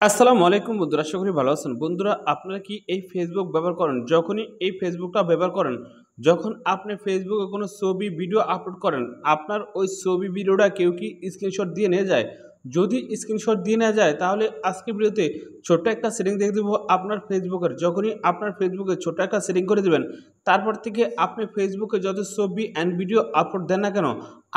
আসসালামু আলাইকুম বন্ধুরা, আশা করি ভালো আছেন। বন্ধুরা, আপনারা কি এই ফেসবুক ব্যবহার করেন? যখনই এই ফেসবুকটা ব্যবহার করেন, যখন আপনি ফেসবুকে কোনো ছবি ভিডিও আপলোড করেন, আপনার ওই ছবি ভিডিওটা কেউ কি স্ক্রিনশট দিয়ে নিয়ে যায়? যদি স্ক্রিনশট দিয়ে নেওয়া যায়, তাহলে আজকের ভিডিওতে ছোট্ট একটা সেটিং দেখে দেবো আপনার ফেসবুকের। যখনই আপনার ফেসবুকে ছোট্ট একটা সেটিং করে দেবেন, তারপর থেকে আপনি ফেসবুকে যত ছবি অ্যান্ড ভিডিও আপলোড দেন না কেন,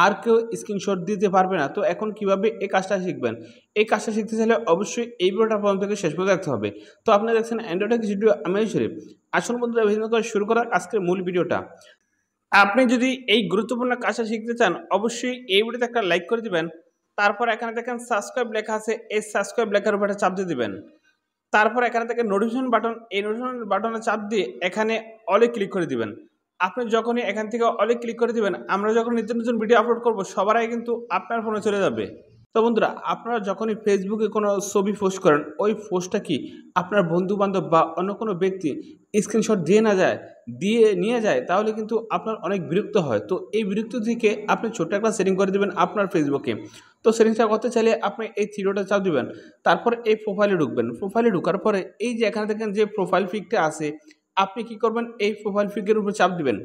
আর কেউ স্ক্রিনশট দিতে পারবে না। তো এখন কিভাবে এই কাজটা শিখবেন? এই কাজটা শিখতে চাইলে অবশ্যই এই ভিডিওটা প্রথম থেকে শেষ পর্যন্ত দেখতে হবে। তো আপনারা দেখছেন অ্যান্ড্রয়েড টেক ভিডিও, আমি শরীফ। আসুন বন্ধুরা, ভিন্ন করে শুরু করার আজকের মূল ভিডিওটা। আপনি যদি এই গুরুত্বপূর্ণ কাজটা শিখতে চান, অবশ্যই এই ভিডিওতে একটা লাইক করে দিবেন। তারপর এখানে দেখেন সাবস্ক্রাইব লেখা আছে, এই সাবস্ক্রাইব লেখার উপরে চাপ দিয়ে দিবেন। তারপর এখানে থেকে নোটিফিকেশন বাটন, এই নোটিফিকেশন বাটনে চাপ দিয়ে এখানে অলে ক্লিক করে দিবেন। আপনি যখনই এখান থেকে অলে ক্লিক করে দিবেন, আমরা যখন নিত্য নতুন ভিডিও আপলোড করব, সবার আগে কিন্তু আপনার ফোনে চলে যাবে। তো বন্ধুরা, আপনারা যখনই ফেসবুকে কোনো ছবি পোস্ট করেন, ওই পোস্টটা কি আপনার বন্ধু-বান্ধব বা অন্য কোনো ব্যক্তি স্ক্রিনশট দিয়ে নিয়ে যায়, তাহলে কিন্তু আপনার অনেক বিরক্ত হয়। তো এই বিরক্ত থেকে আপনি ছোট্ট একটা সেটিং করে দিবেন আপনার ফেসবুকে। তো সেটিংসটা করতে চাইলে আপনি এই থ্রি চাপ দিবেন। তারপর এই প্রোফাইলে ঢুকবেন। প্রোফাইলে ঢোকার পরে এই যে এখানে দেখেন যে প্রোফাইল পিকটা আছে, আপনি কি করবেন? এই প্রোফাইল পিকের উপর চাপ দিবেন।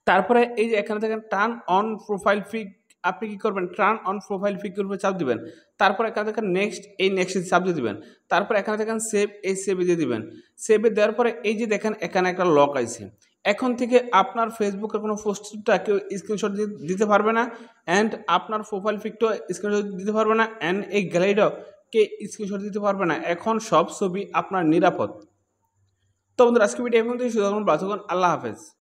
তারপরে এই যে এখানে দেখেন টার্ন অন প্রোফাইল পিক, আপনি কি করবেন? টার্ন অন প্রোফাইল পিকের উপর চাপ দিবেন। তারপর এখানে দেখেন নেক্সট, এই নেক্সট চাপ দিয়ে দিবেন। তারপর এখানে দেখেন সেভ, এই সেভে দিয়ে দিবেন। সেভে দেওয়ার পরে এই যে দেখেন এখানে একটা লক আইছে। এখন থেকে আপনার ফেসবুকের কোনো পোস্টটা কেউ স্ক্রিনশট দিতে পারবে না, অ্যান্ড আপনার প্রোফাইল পিকটাও স্ক্রিনশট দিতে পারবে না, অ্যান্ড এই গ্যালারিটাও কে স্ক্রিনশট দিতে পারবে না। এখন সব ছবি আপনার নিরাপদ। তো বন্ধুরা, আজকে ভিডিও এখন থেকে শুরু করুন। আল্লাহ হাফেজ।